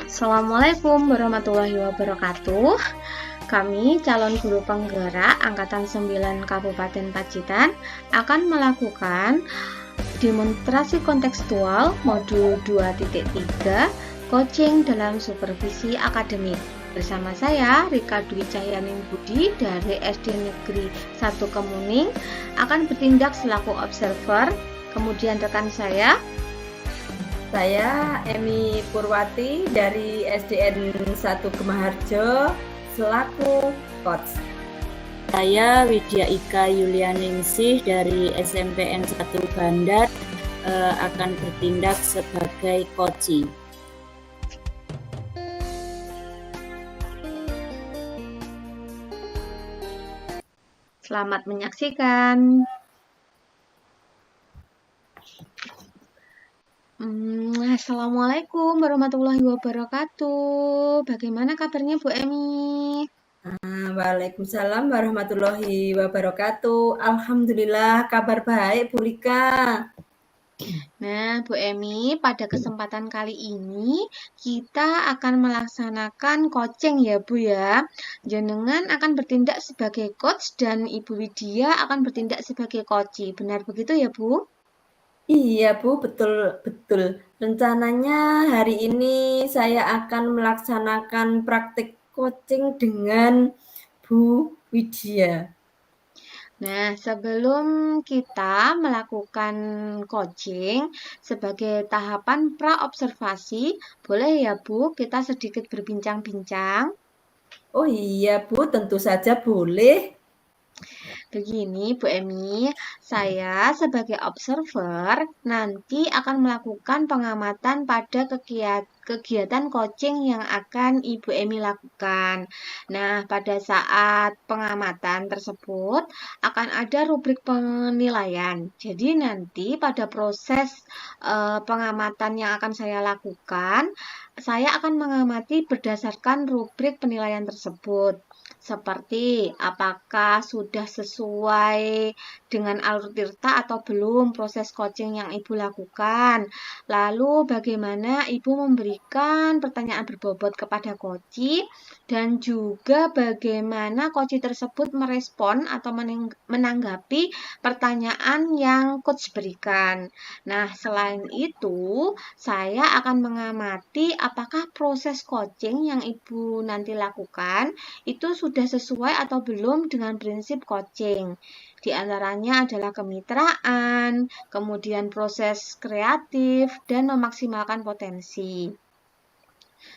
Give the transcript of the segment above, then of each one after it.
Assalamualaikum warahmatullahi wabarakatuh. Kami calon guru penggerak Angkatan 9 Kabupaten Pacitan akan melakukan demonstrasi kontekstual modul 2.3 coaching dalam supervisi akademik. Bersama saya, Rika Dwi Cahyaning Budi dari SD Negeri 1 Kemuning akan bertindak selaku observer. Kemudian rekan saya Emi Purwati dari SDN 1 Gemaharjo selaku coach. Saya Widya Ika Yulianingsih dari SMPN 1 Bandar akan bertindak sebagai coaching. Selamat menyaksikan. Assalamualaikum warahmatullahi wabarakatuh. Bagaimana kabarnya Bu Emi? Waalaikumsalam warahmatullahi wabarakatuh. Alhamdulillah kabar baik Bu Rika. Nah, Bu Emi, pada kesempatan kali ini kita akan melaksanakan coaching ya Bu ya. Jenengan akan bertindak sebagai coach dan Ibu Widya akan bertindak sebagai coachee. Benar begitu ya Bu? Iya Bu, betul. Rencananya hari ini saya akan melaksanakan praktik coaching dengan Bu Widya. Nah, sebelum kita melakukan coaching sebagai tahapan pra-observasi, boleh ya Bu, kita sedikit berbincang-bincang? Oh iya Bu, tentu saja boleh. Begini, Bu Emi, saya sebagai observer nanti akan melakukan pengamatan pada kegiatan coaching yang akan Ibu Emi lakukan. Nah, pada saat pengamatan tersebut akan ada rubrik penilaian. Jadi nanti pada proses pengamatan yang akan saya lakukan, saya akan mengamati berdasarkan rubrik penilaian tersebut. Seperti apakah sudah sesuai dengan alur tirta atau belum proses coaching yang Ibu lakukan. Lalu bagaimana Ibu memberikan pertanyaan berbobot kepada coachee dan juga bagaimana coachee tersebut merespon atau menanggapi pertanyaan yang coach berikan. Nah, selain itu, saya akan mengamati apakah proses coaching yang Ibu nanti lakukan itu sudah sesuai atau belum dengan prinsip coaching. Di antaranya adalah kemitraan, kemudian proses kreatif, dan memaksimalkan potensi.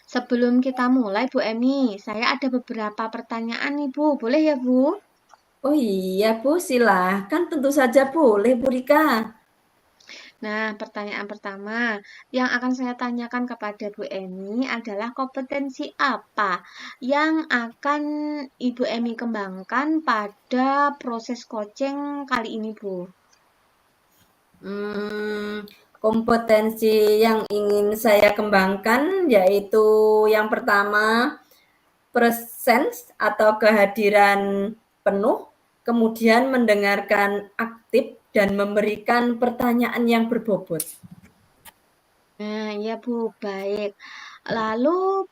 Sebelum kita mulai, Bu Emi, saya ada beberapa pertanyaan nih, Bu. Boleh ya, Bu? Oh iya Bu, silahkan tentu saja boleh Bu Rika. Nah, pertanyaan pertama yang akan saya tanyakan kepada Bu Emi adalah kompetensi apa yang akan Ibu Emi kembangkan pada proses coaching kali ini, Bu? Kompetensi yang ingin saya kembangkan yaitu yang pertama presence atau kehadiran penuh, kemudian mendengarkan aktif dan memberikan pertanyaan yang berbobot. Nah, ya Bu, baik. Lalu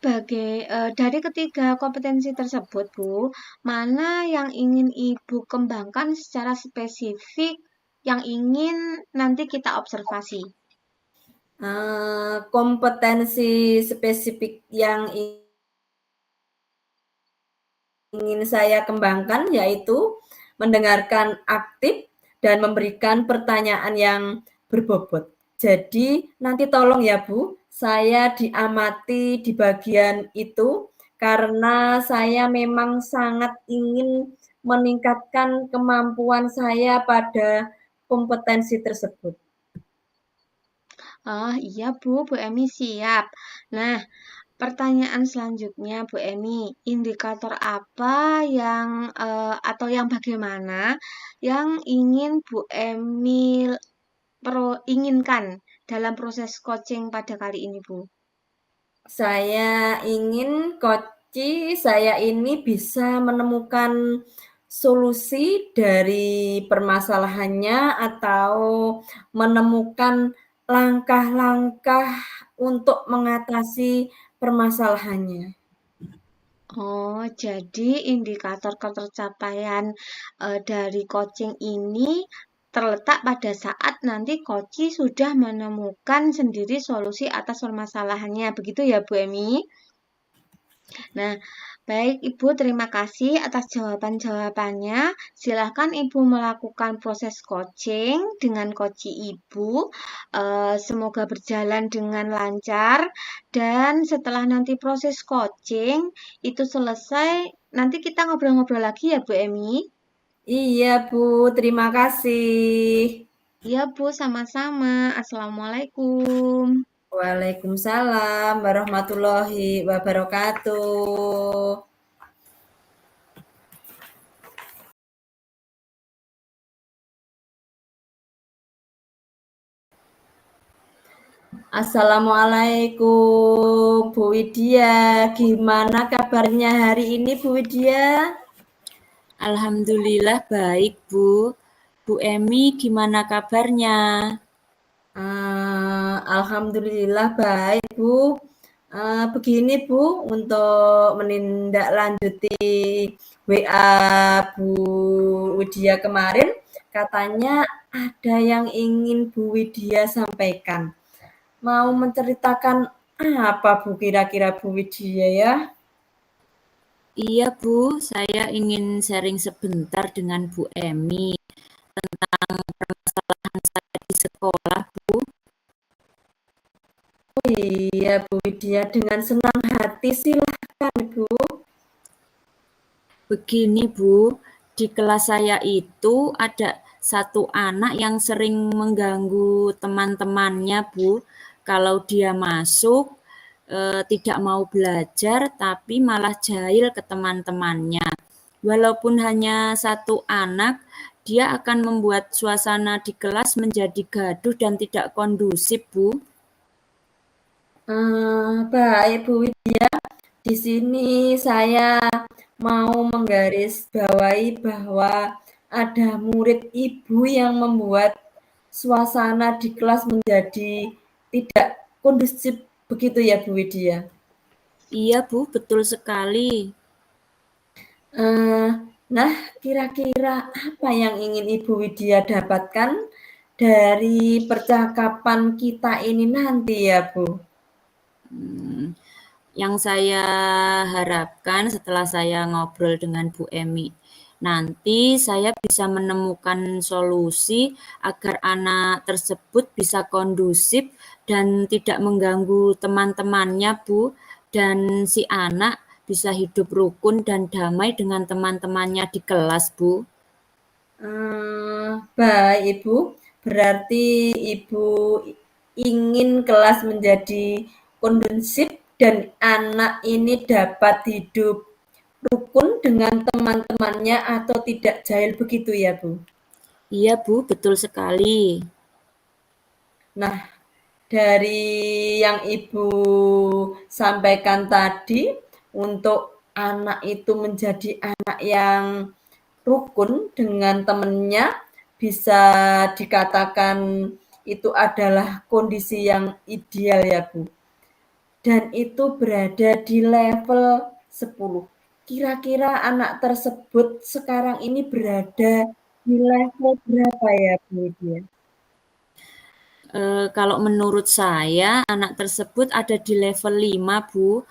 dari ketiga kompetensi tersebut, Bu, mana yang ingin Ibu kembangkan secara spesifik yang ingin nanti kita observasi? Kompetensi spesifik yang ingin saya kembangkan yaitu mendengarkan aktif dan memberikan pertanyaan yang berbobot. Jadi nanti tolong ya Bu, saya diamati di bagian itu karena saya memang sangat ingin meningkatkan kemampuan saya pada kompetensi tersebut. Oh iya Bu Emi siap. Nah, pertanyaan selanjutnya Bu Emi, indikator apa atau yang bagaimana yang ingin Bu Emi inginkan dalam proses coaching pada kali ini Bu? Saya ingin saya ini bisa menemukan solusi dari permasalahannya atau menemukan langkah-langkah untuk mengatasi permasalahannya. Oh, jadi indikator ketercapaian dari coaching ini terletak pada saat nanti coach sudah menemukan sendiri solusi atas permasalahannya. Begitu ya, Bu Emi? Nah, baik Ibu, terima kasih atas jawaban-jawabannya. Silahkan Ibu melakukan proses coaching dengan coach Ibu. Semoga berjalan dengan lancar. Dan setelah nanti proses coaching itu selesai, nanti kita ngobrol-ngobrol lagi ya Bu Emi. Iya, Bu, terima kasih. Iya Bu, sama-sama. Assalamualaikum. Waalaikumsalam warahmatullahi wabarakatuh. Assalamualaikum Bu Widya, gimana kabarnya hari ini Bu Widya? Alhamdulillah baik, Bu. Bu Emi, gimana kabarnya? Alhamdulillah baik Bu. Begini Bu, untuk menindaklanjuti WA Bu Widya kemarin, katanya ada yang ingin Bu Widya sampaikan. Mau menceritakan apa Bu kira-kira Bu Widya ya? Iya, Bu. Saya ingin sharing sebentar dengan Bu Emi tentang permasalahan saya di sekolah, Bu. Oh iya Bu Widya, dengan senang hati silahkan Bu. Begini, Bu. Di kelas saya itu ada satu anak yang sering mengganggu teman-temannya, Bu. Kalau dia masuk, tidak mau belajar, tapi malah jahil ke teman-temannya. Walaupun hanya satu anak, dia akan membuat suasana di kelas menjadi gaduh dan tidak kondusif, Bu. Baik Bu Widya, di sini saya mau menggarisbawahi bahwa ada murid ibu yang membuat suasana di kelas menjadi tidak kondusif begitu ya Bu Widya. Iya, Bu, betul sekali. Nah, kira-kira apa yang ingin Ibu Widya dapatkan dari percakapan kita ini nanti ya Bu? Yang saya harapkan setelah saya ngobrol dengan Bu Emi, nanti saya bisa menemukan solusi agar anak tersebut bisa kondusif dan tidak mengganggu teman-temannya, Bu, dan si anak bisa hidup rukun dan damai dengan teman-temannya di kelas, Bu. Baik Ibu, berarti Ibu ingin kelas menjadi kondusif dan anak ini dapat hidup rukun dengan teman-temannya atau tidak jahil begitu ya Bu? Iya, Bu, betul sekali. Nah, dari yang Ibu sampaikan tadi, untuk anak itu menjadi anak yang rukun dengan temannya, bisa dikatakan itu adalah kondisi yang ideal ya Bu. Dan itu berada di level 10. Kira-kira anak tersebut sekarang ini berada di level berapa ya Bu Widya? Kalau menurut saya anak tersebut ada di level 5, Bu.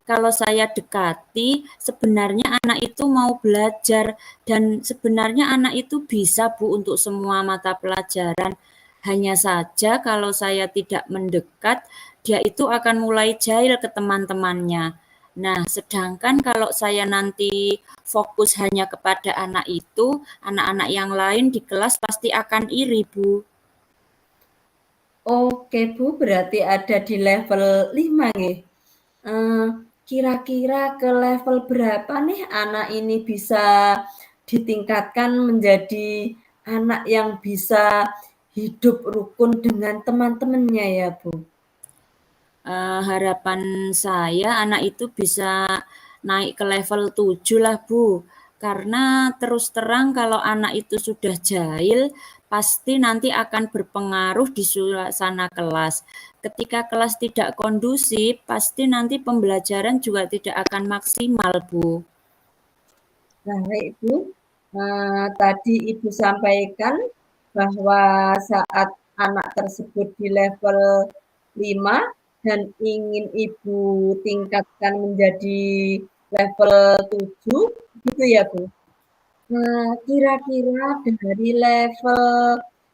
Kalau saya dekati, sebenarnya anak itu mau belajar dan sebenarnya anak itu bisa, Bu, untuk semua mata pelajaran. Hanya saja kalau saya tidak mendekat, dia itu akan mulai jahil ke teman-temannya. Nah, sedangkan kalau saya nanti fokus hanya kepada anak itu, anak-anak yang lain di kelas pasti akan iri, Bu. Oke Bu, berarti ada di level 5 nih. Kira-kira ke level berapa nih anak ini bisa ditingkatkan menjadi anak yang bisa hidup rukun dengan teman-temannya ya Bu? Harapan saya anak itu bisa naik ke level 7 lah, Bu. Karena terus terang kalau anak itu sudah jahil, pasti nanti akan berpengaruh di suasana kelas. Ketika kelas tidak kondusif, pasti nanti pembelajaran juga tidak akan maksimal, Bu. Baik, Bu. Tadi Ibu sampaikan bahwa saat anak tersebut di level 5 dan ingin Ibu tingkatkan menjadi level 7, gitu ya, Bu? Nah, kira-kira dari level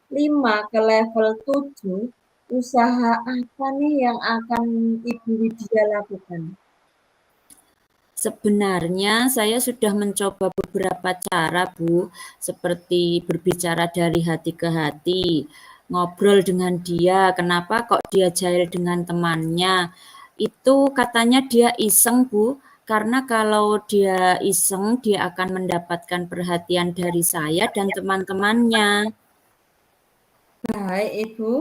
5 ke level 7, usaha apa nih yang akan Ibu Widya lakukan? Sebenarnya saya sudah mencoba beberapa cara, Bu, seperti berbicara dari hati ke hati, ngobrol dengan dia, kenapa kok dia jahil dengan temannya. Itu katanya dia iseng, Bu, karena kalau dia iseng, dia akan mendapatkan perhatian dari saya dan teman-temannya. Baik, Ibu.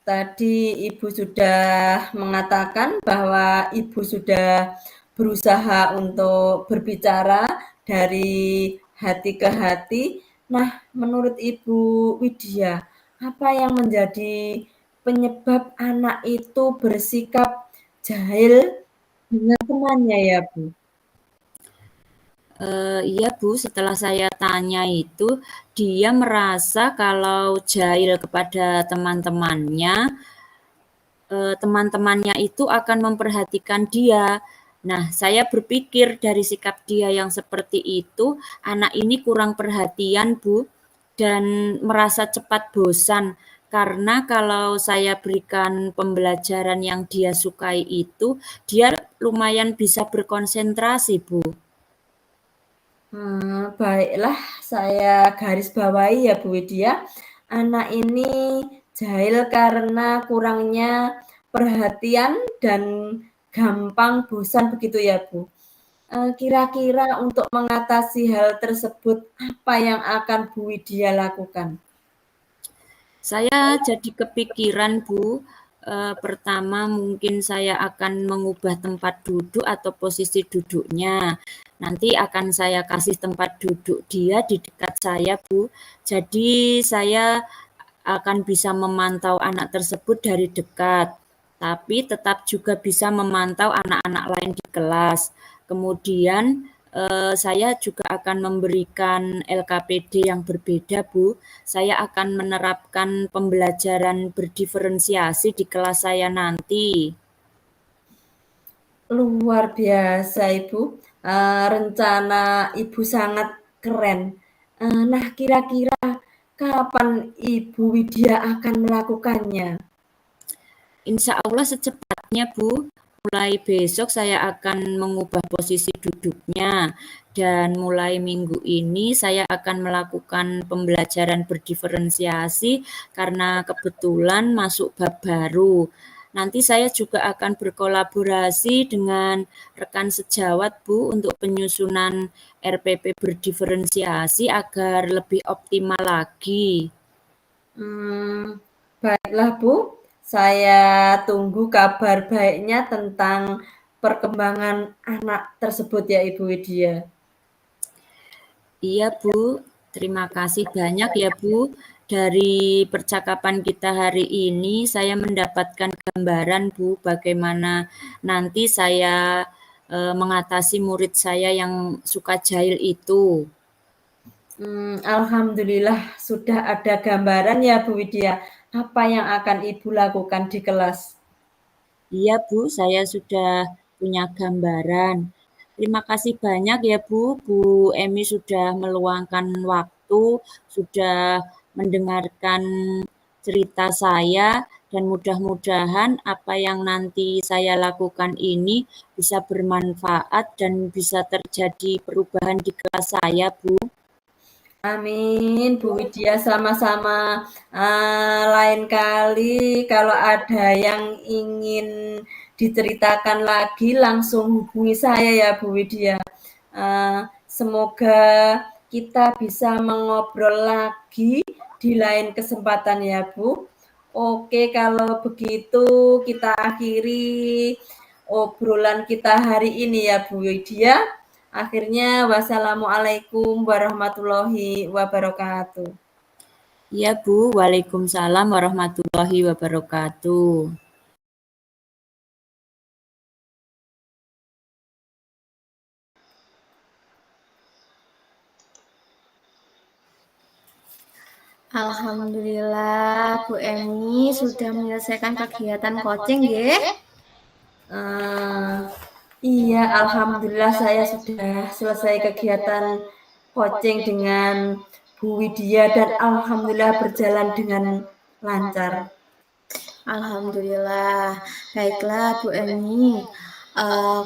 Tadi Ibu sudah mengatakan bahwa Ibu sudah berusaha untuk berbicara dari hati ke hati. Nah, menurut Ibu Widya, apa yang menjadi penyebab anak itu bersikap jahil dengan temannya ya, Bu? Iya, Bu, setelah saya tanya itu, dia merasa kalau jahil kepada teman-temannya, teman-temannya itu akan memperhatikan dia. Nah, saya berpikir dari sikap dia yang seperti itu, anak ini kurang perhatian, Bu, dan merasa cepat bosan. Karena kalau saya berikan pembelajaran yang dia sukai itu, dia lumayan bisa berkonsentrasi, Bu. Baiklah, saya garis bawahi ya Bu Widya, anak ini jahil karena kurangnya perhatian dan gampang bosan begitu ya Bu? Kira-kira untuk mengatasi hal tersebut, apa yang akan Bu Widya lakukan? Saya jadi kepikiran, Bu. Pertama mungkin saya akan mengubah tempat duduk atau posisi duduknya. Nanti akan saya kasih tempat duduk dia di dekat saya, Bu. Jadi saya akan bisa memantau anak tersebut dari dekat, tapi tetap juga bisa memantau anak-anak lain di kelas. Kemudian saya juga akan memberikan LKPD yang berbeda, Bu. Saya akan menerapkan pembelajaran berdiferensiasi di kelas saya nanti. Luar biasa Ibu, rencana Ibu sangat keren. Nah kira-kira kapan Ibu Widya akan melakukannya? Insya Allah secepatnya, Bu. Mulai besok saya akan mengubah posisi duduknya dan mulai minggu ini saya akan melakukan pembelajaran berdiferensiasi karena kebetulan masuk bab baru. Nanti saya juga akan berkolaborasi dengan rekan sejawat, Bu, untuk penyusunan RPP berdiferensiasi agar lebih optimal lagi. Baiklah Bu, saya tunggu kabar baiknya tentang perkembangan anak tersebut ya Ibu Widya. Iya, Bu. Terima kasih banyak ya, Bu. Dari percakapan kita hari ini, saya mendapatkan gambaran, Bu, bagaimana nanti saya mengatasi murid saya yang suka jahil itu. Alhamdulillah sudah ada gambaran ya Bu Widya, apa yang akan Ibu lakukan di kelas. Iya, Bu, saya sudah punya gambaran. Terima kasih banyak ya, Bu. Bu Emi sudah meluangkan waktu, sudah mendengarkan cerita saya, dan mudah-mudahan apa yang nanti saya lakukan ini bisa bermanfaat dan bisa terjadi perubahan di kelas saya, Bu. Amin, Bu Widya sama-sama. Lain kali kalau ada yang ingin diceritakan lagi langsung hubungi saya ya Bu Widya. Semoga kita bisa mengobrol lagi di lain kesempatan ya Bu. Oke, kalau begitu kita akhiri obrolan kita hari ini ya Bu Widya. Akhirnya wassalamualaikum warahmatullahi wabarakatuh. Iya, Bu. Waalaikumsalam warahmatullahi wabarakatuh. Alhamdulillah, Bu Emi sudah menyelesaikan kegiatan coaching, nggih. Eh, iya, alhamdulillah saya sudah selesai kegiatan coaching dengan Bu Widya dan alhamdulillah berjalan dengan lancar. Alhamdulillah. Baiklah, Bu Emi.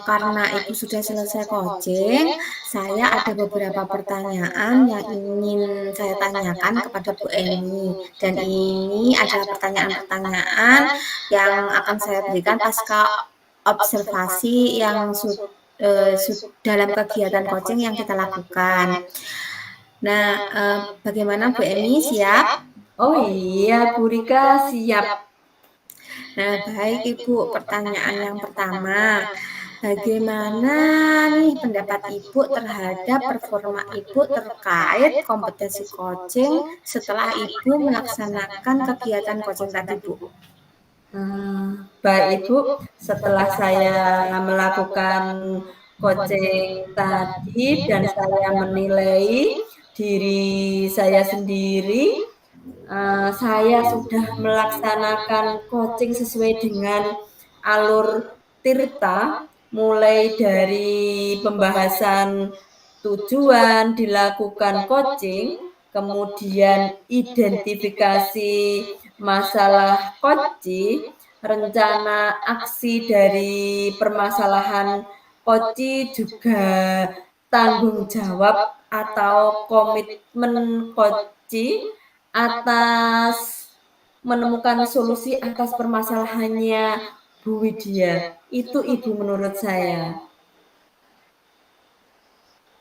Karena Ibu sudah selesai coaching, saya ada beberapa pertanyaan yang ingin saya tanyakan kepada Bu Emi. Dan ini adalah pertanyaan-pertanyaan yang akan saya berikan pasca observasi yang dalam kegiatan coaching yang kita lakukan. Nah, bagaimana Bu Emi, siap? Oh iya, Bu Rika siap. Nah, baik Ibu, pertanyaan yang pertama, bagaimana nih pendapat Ibu terhadap performa Ibu terkait kompetensi coaching setelah Ibu melaksanakan kegiatan coaching tadi, Bu? Baik Ibu, setelah saya melakukan coaching tadi dan saya menilai diri saya sendiri, saya sudah melaksanakan coaching sesuai dengan alur Tirta, mulai dari pembahasan tujuan dilakukan coaching, kemudian identifikasi masalah coaching, rencana aksi dari permasalahan coaching, juga tanggung jawab atau komitmen coaching atas menemukan solusi atas permasalahannya Bu Widya. Itu Ibu menurut saya.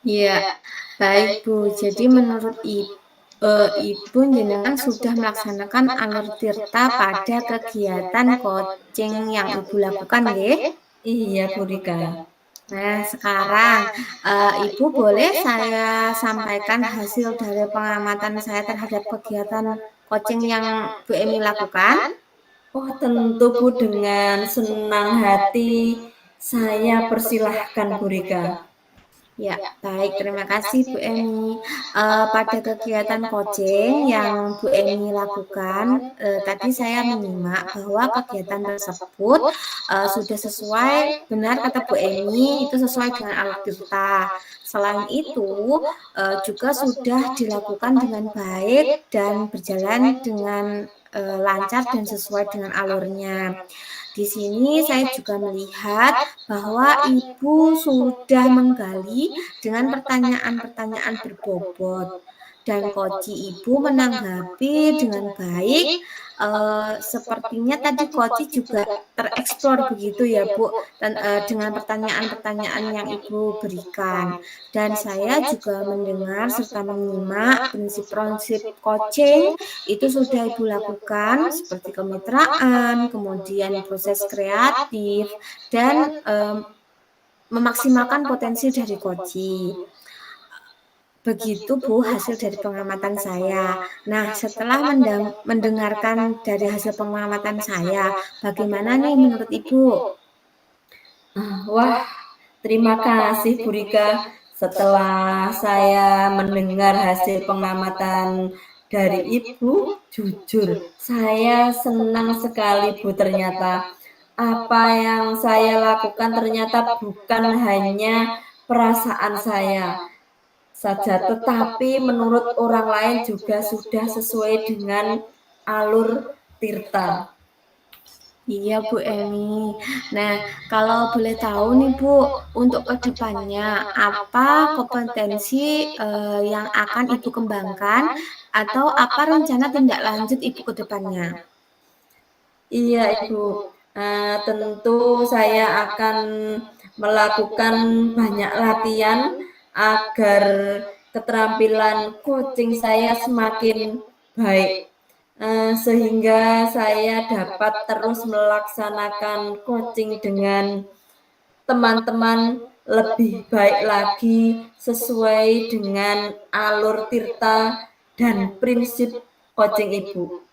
Iya, baik Bu. Jadi menurut Ibu jenengan sudah melaksanakan alur tirta pada kegiatan coaching yang Ibu lakukan, nggih? Iya, Bu Rika. Nah, sekarang Ibu boleh saya sampaikan hasil dari pengamatan saya terhadap kegiatan coaching yang Bu Emi lakukan? Oh, tentu Bu, dengan senang hati saya persilahkan Bu Rika. Ya, baik. Terima kasih Bu Emi. Pada kegiatan coaching yang Bu Emi lakukan, tadi saya menyimak bahwa kegiatan tersebut sudah sesuai, benar kata Bu Emi, itu sesuai dengan alur kita. Selain itu, juga sudah dilakukan dengan baik dan berjalan dengan lancar dan sesuai dengan alurnya. Di sini saya juga melihat bahwa Ibu sudah menggali dengan pertanyaan-pertanyaan berbobot dan koci Ibu menanggapi dengan baik. Sepertinya tadi koci juga tereksplor begitu ya Bu, dan dengan pertanyaan-pertanyaan yang Ibu berikan. Dan saya juga mendengar serta menyimak prinsip-prinsip coaching itu sudah Ibu lakukan seperti kemitraan, kemudian proses kreatif, dan memaksimalkan potensi dari koci. Begitu Bu hasil dari pengamatan saya. Nah, setelah mendengarkan dari hasil pengamatan saya, bagaimana nih menurut Ibu? Wah, terima kasih Bu Rika. Setelah saya mendengar hasil pengamatan dari Ibu, jujur saya senang sekali Bu. Ternyata apa yang saya lakukan ternyata bukan hanya perasaan saya saja, tetapi menurut orang lain juga sudah sesuai dengan alur Tirta. Iya Bu Emi. Nah, kalau boleh tahu nih Bu, untuk kedepannya apa kompetensi yang akan Ibu kembangkan atau apa rencana tindak lanjut Ibu ke depannya? Iya Ibu, tentu saya akan melakukan banyak latihan agar keterampilan coaching saya semakin baik, sehingga saya dapat terus melaksanakan coaching dengan teman-teman lebih baik lagi sesuai dengan alur Tirta dan prinsip coaching Ibu.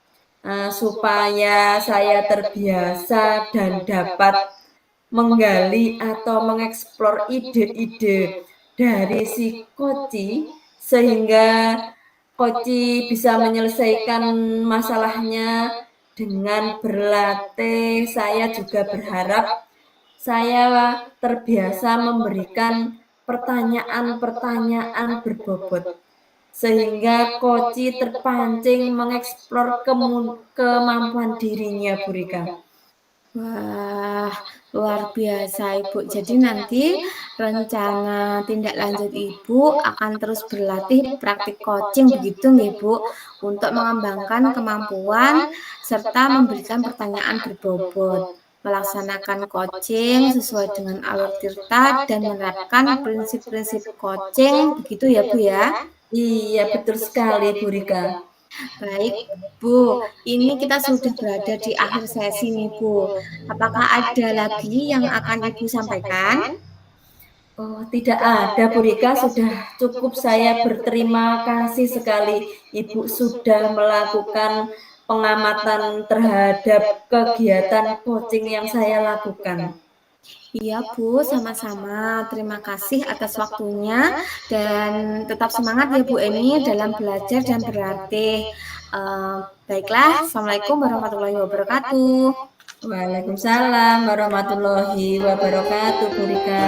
Supaya saya terbiasa dan dapat menggali atau mengeksplor ide-ide dari si Koci sehingga Koci bisa menyelesaikan masalahnya dengan berlatih. Saya juga berharap saya terbiasa memberikan pertanyaan-pertanyaan berbobot sehingga Koci terpancing mengeksplor kemampuan dirinya, Bu Rika. Wah, luar biasa Ibu. Jadi nanti rencana tindak lanjut Ibu akan terus berlatih praktik coaching begitu nggih Bu, untuk mengembangkan kemampuan serta memberikan pertanyaan berbobot, melaksanakan coaching sesuai dengan alur tirta dan menerapkan prinsip-prinsip coaching begitu ya Bu ya. Iya, betul sekali, Bu Rika. Baik, Bu. Ini kita sudah berada di akhir sesi nih, Bu. Apakah ada lagi yang akan Ibu sampaikan? Oh, tidak ada, Bu Rika. Sudah cukup, saya berterima kasih sekali Ibu sudah melakukan pengamatan terhadap kegiatan coaching yang saya lakukan. Iya, Bu, sama-sama. Terima kasih atas waktunya dan tetap semangat ya, Bu Eni, dalam belajar dan berlatih. Baiklah, Assalamualaikum warahmatullahi wabarakatuh. Waalaikumsalam warahmatullahi wabarakatuh, Bu Rika.